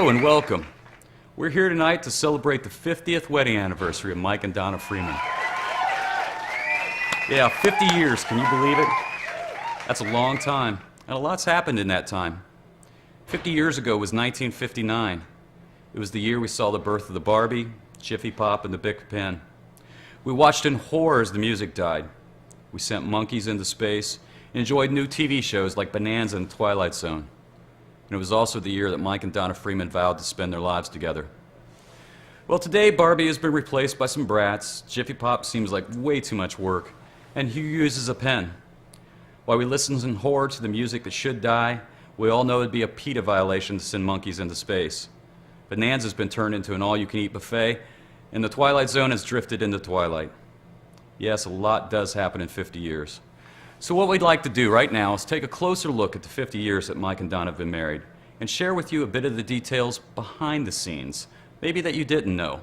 Hello and welcome. We're here tonight to celebrate the 50th wedding anniversary of Mike and Donna Freeman. Yeah, 50 years, can you believe it? That's a long time, and a lot's happened in that time. 50 years ago was 1959. It was the year we saw the birth of the Barbie, Jiffy Pop, and the Bic Pen. We watched in horror as the music died. We sent monkeys into space and enjoyed new TV shows like Bonanza and The Twilight Zone. And it was also the year that Mike and Donna Freeman vowed to spend their lives together. Well, today Barbie has been replaced by some brats, Jiffy Pop seems like way too much work, and Hugh uses a pen. While we listen in horror to the music that should die, we all know it'd be a PETA violation to send monkeys into space. Bonanza's been turned into an all-you-can-eat buffet, and The Twilight Zone has drifted into twilight. Yes, a lot does happen in 50 years. So what we'd like to do right now is take a closer look at the 50 years that Mike and Donna have been married and share with you a bit of the details behind the scenes, maybe that you didn't know,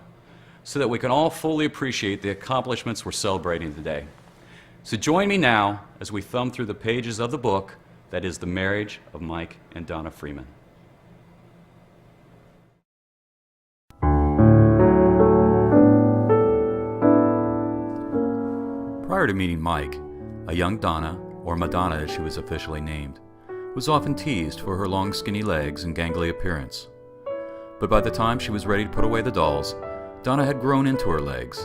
so that we can all fully appreciate the accomplishments we're celebrating today. So join me now as we thumb through the pages of the book that is The Marriage of Mike and Donna Freeman. Prior to meeting Mike, a young Donna, or Madonna as she was officially named, was often teased for her long skinny legs and gangly appearance. But by the time she was ready to put away the dolls, Donna had grown into her legs,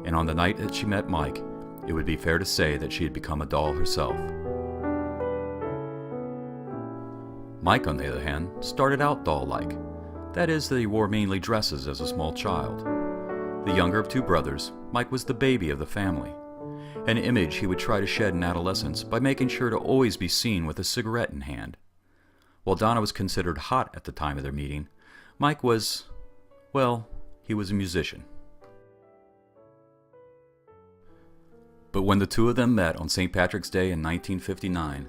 and on the night that she met Mike, it would be fair to say that she had become a doll herself. Mike, on the other hand, started out doll-like. That is, that he wore mainly dresses as a small child. The younger of two brothers, Mike was the baby of the family, an image he would try to shed in adolescence by making sure to always be seen with a cigarette in hand. While Donna was considered hot at the time of their meeting, Mike was, well, he was a musician. But when the two of them met on St. Patrick's Day in 1959,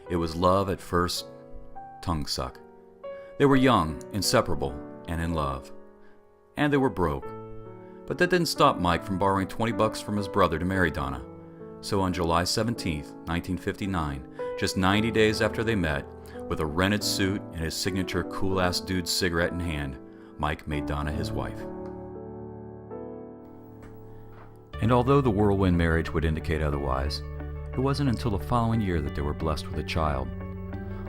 it was love at first tongue suck. They were young, inseparable, and in love. And they were broke. But that didn't stop Mike from borrowing $20 from his brother to marry Donna. So on July 17, 1959, just 90 days after they met, with a rented suit and his signature cool-ass dude cigarette in hand, Mike made Donna his wife. And although the whirlwind marriage would indicate otherwise, it wasn't until the following year that they were blessed with a child.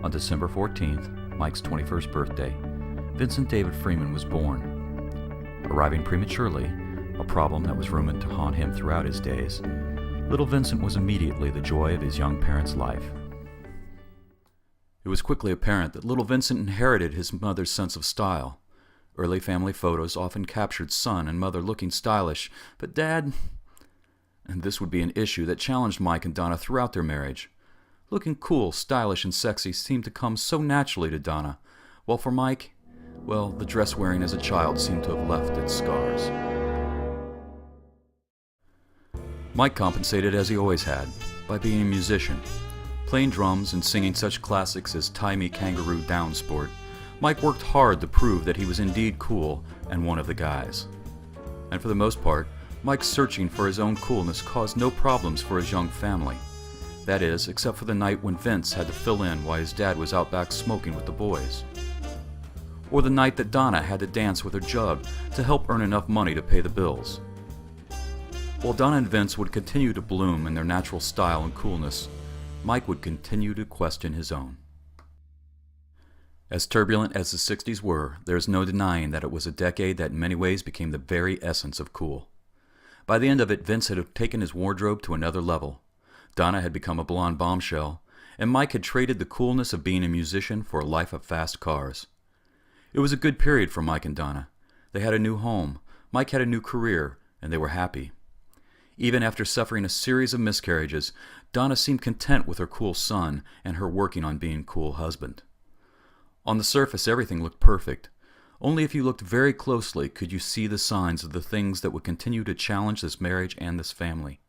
On December 14th, Mike's 21st birthday, Vincent David Freeman was born. Arriving prematurely, a problem that was rumored to haunt him throughout his days, little Vincent was immediately the joy of his young parents' life. It was quickly apparent that little Vincent inherited his mother's sense of style. Early family photos often captured son and mother looking stylish, but Dad... And this would be an issue that challenged Mike and Donna throughout their marriage. Looking cool, stylish, and sexy seemed to come so naturally to Donna, while for Mike, well, the dress wearing as a child seemed to have left its scars. Mike compensated as he always had, by being a musician. Playing drums and singing such classics as Tie Me Kangaroo Down Sport, Mike worked hard to prove that he was indeed cool and one of the guys. And for the most part, Mike's searching for his own coolness caused no problems for his young family. That is, except for the night when Vince had to fill in while his dad was out back smoking with the boys. Or the night that Donna had to dance with her jug to help earn enough money to pay the bills. While Donna and Vince would continue to bloom in their natural style and coolness, Mike would continue to question his own. As turbulent as the 60s were, there is no denying that it was a decade that in many ways became the very essence of cool. By the end of it, Vince had taken his wardrobe to another level. Donna had become a blonde bombshell, and Mike had traded the coolness of being a musician for a life of fast cars. It was a good period for Mike and Donna. They had a new home, Mike had a new career, and they were happy. Even after suffering a series of miscarriages, Donna seemed content with her cool son and her working on being cool husband. On the surface, everything looked perfect. Only if you looked very closely could you see the signs of the things that would continue to challenge this marriage and this family.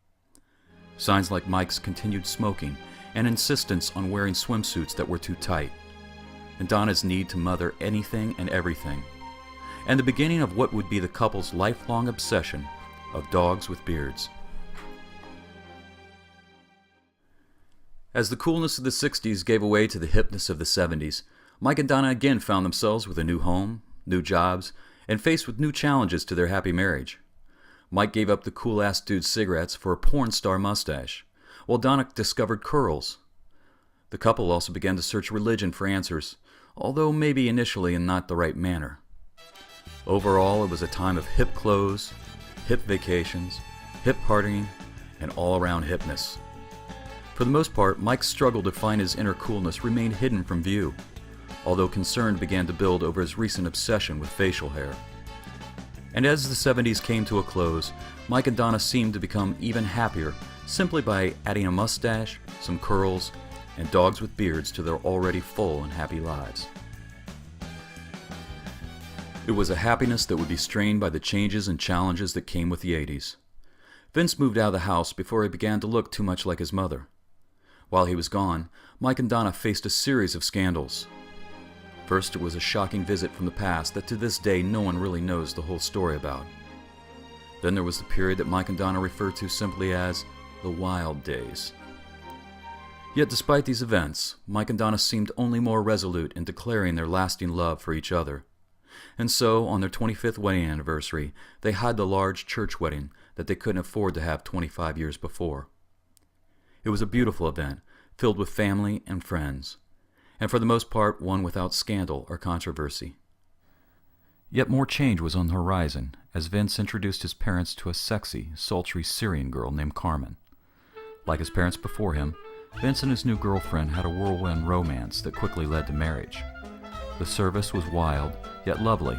Signs like Mike's continued smoking and insistence on wearing swimsuits that were too tight, and Donna's need to mother anything and everything, and the beginning of what would be the couple's lifelong obsession of dogs with beards. As the coolness of the 60s gave way to the hipness of the 70s, Mike and Donna again found themselves with a new home, new jobs, and faced with new challenges to their happy marriage. Mike gave up the cool-ass dude's cigarettes for a porn star mustache, while Donna discovered curls. The couple also began to search religion for answers, although maybe initially in not the right manner. Overall, it was a time of hip clothes, hip vacations, hip partying, and all-around hipness. For the most part, Mike's struggle to find his inner coolness remained hidden from view, although concern began to build over his recent obsession with facial hair. And as the 70s came to a close, Mike and Donna seemed to become even happier simply by adding a mustache, some curls, and dogs with beards to their already full and happy lives. It was a happiness that would be strained by the changes and challenges that came with the 80s. Vince moved out of the house before he began to look too much like his mother. While he was gone, Mike and Donna faced a series of scandals. First, it was a shocking visit from the past that to this day no one really knows the whole story about. Then there was the period that Mike and Donna referred to simply as the wild days. Yet despite these events, Mike and Donna seemed only more resolute in declaring their lasting love for each other. And so, on their 25th wedding anniversary, they had the large church wedding that they couldn't afford to have 25 years before. It was a beautiful event, filled with family and friends, and for the most part one without scandal or controversy. Yet more change was on the horizon as Vince introduced his parents to a sexy, sultry Syrian girl named Carmen. Like his parents before him, Vince and his new girlfriend had a whirlwind romance that quickly led to marriage. The service was wild, yet lovely,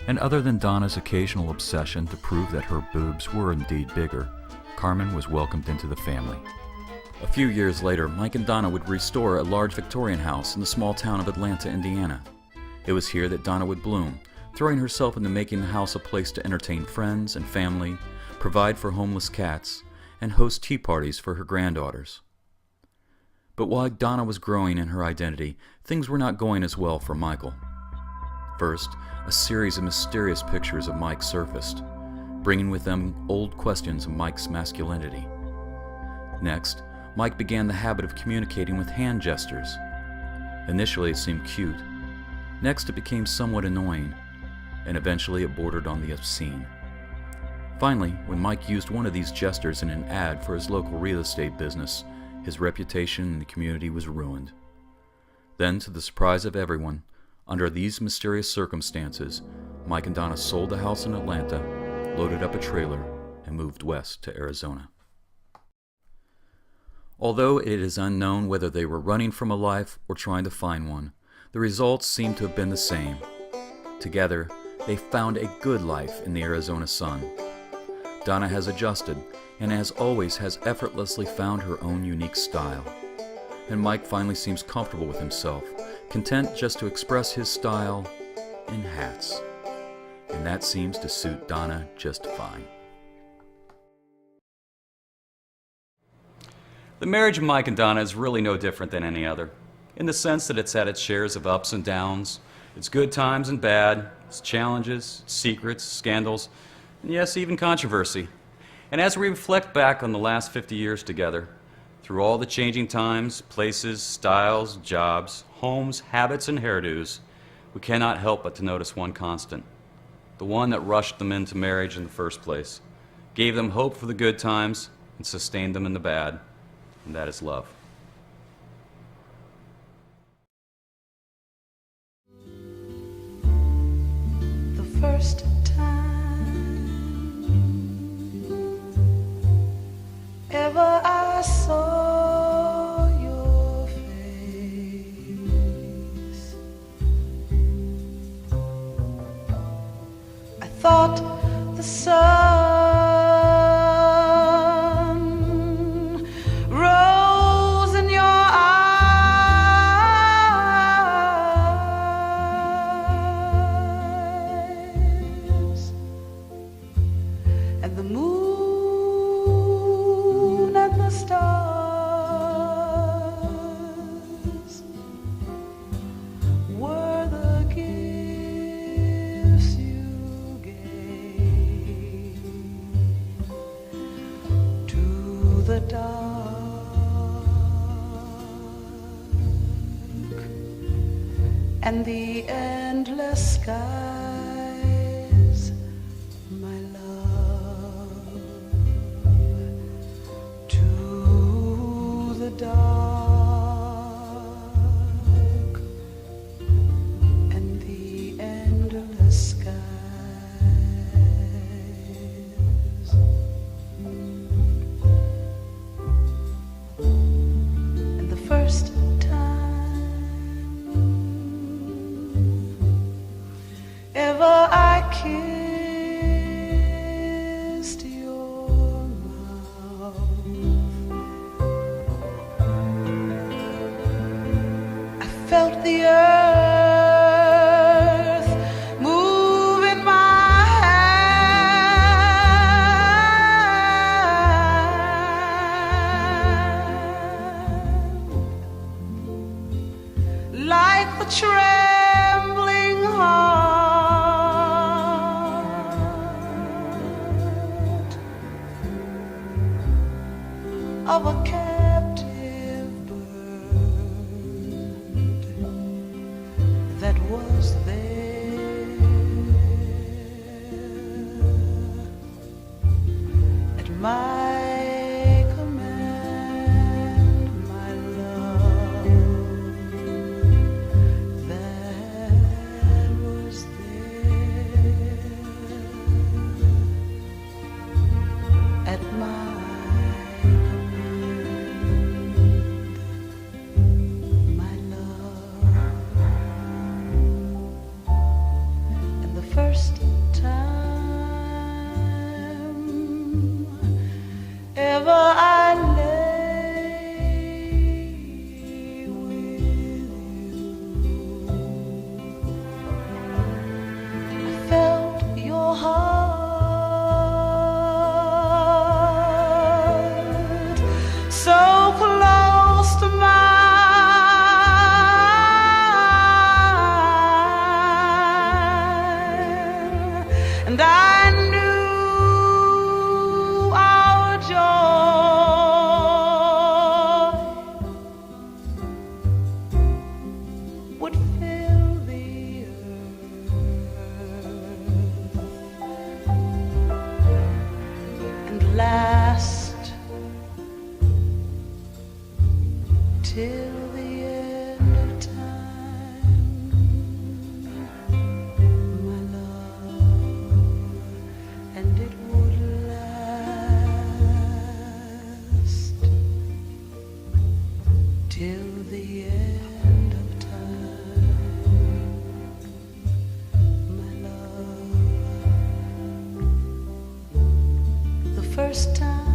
and other than Donna's occasional obsession to prove that her boobs were indeed bigger, Carmen was welcomed into the family. A few years later, Mike and Donna would restore a large Victorian house in the small town of Atlanta, Indiana. It was here that Donna would bloom, throwing herself into making the house a place to entertain friends and family, provide for homeless cats, and host tea parties for her granddaughters. But while Donna was growing in her identity, things were not going as well for Michael. First, a series of mysterious pictures of Mike surfaced, bringing with them old questions of Mike's masculinity. Next, Mike began the habit of communicating with hand gestures. Initially it seemed cute. Next it became somewhat annoying, and eventually it bordered on the obscene. Finally, when Mike used one of these gestures in an ad for his local real estate business, his reputation in the community was ruined. Then, to the surprise of everyone, under these mysterious circumstances, Mike and Donna sold the house in Atlanta, loaded up a trailer, and moved west to Arizona. Although it is unknown whether they were running from a life or trying to find one, the results seem to have been the same. Together, they found a good life in the Arizona sun. Donna has adjusted, and as always has effortlessly found her own unique style. And Mike finally seems comfortable with himself, content just to express his style in hats. And that seems to suit Donna just fine. The marriage of Mike and Donna is really no different than any other, in the sense that it's had its shares of ups and downs, its good times and bad, its challenges, its secrets, scandals, and yes, even controversy. And as we reflect back on the last 50 years together, through all the changing times, places, styles, jobs, homes, habits, and hairdos, we cannot help but to notice one constant, the one that rushed them into marriage in the first place, gave them hope for the good times, and sustained them in the bad. And that is love. The first time ever I saw your face, I thought the sun rose in your eyes, and the moon and the stars were the gifts you gave to the dark and the endless skies, my love, to the dark and the endless skies. And the first ever I kissed your mouth, I felt the earth move in my hand, like the trembling heart of a captive bird that was there at my command, my love, that was there at my first time ever I lay with you, I felt your heart so close to mine. And I knew our joy would fill the earth and last till the end of time, my love, and it would last till the end of time, my love. The first time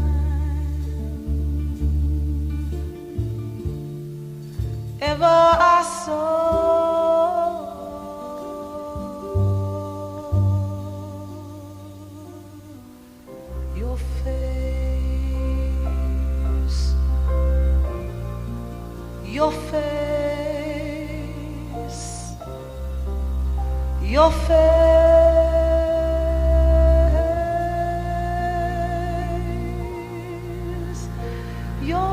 ever I saw your face, your face, your face, your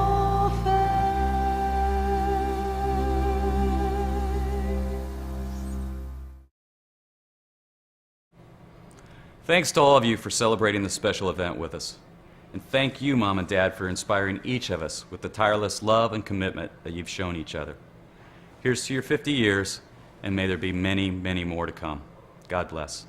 Thanks to all of you for celebrating this special event with us. And thank you, Mom and Dad, for inspiring each of us with the tireless love and commitment that you've shown each other. Here's to your 50 years, and may there be many, many more to come. God bless.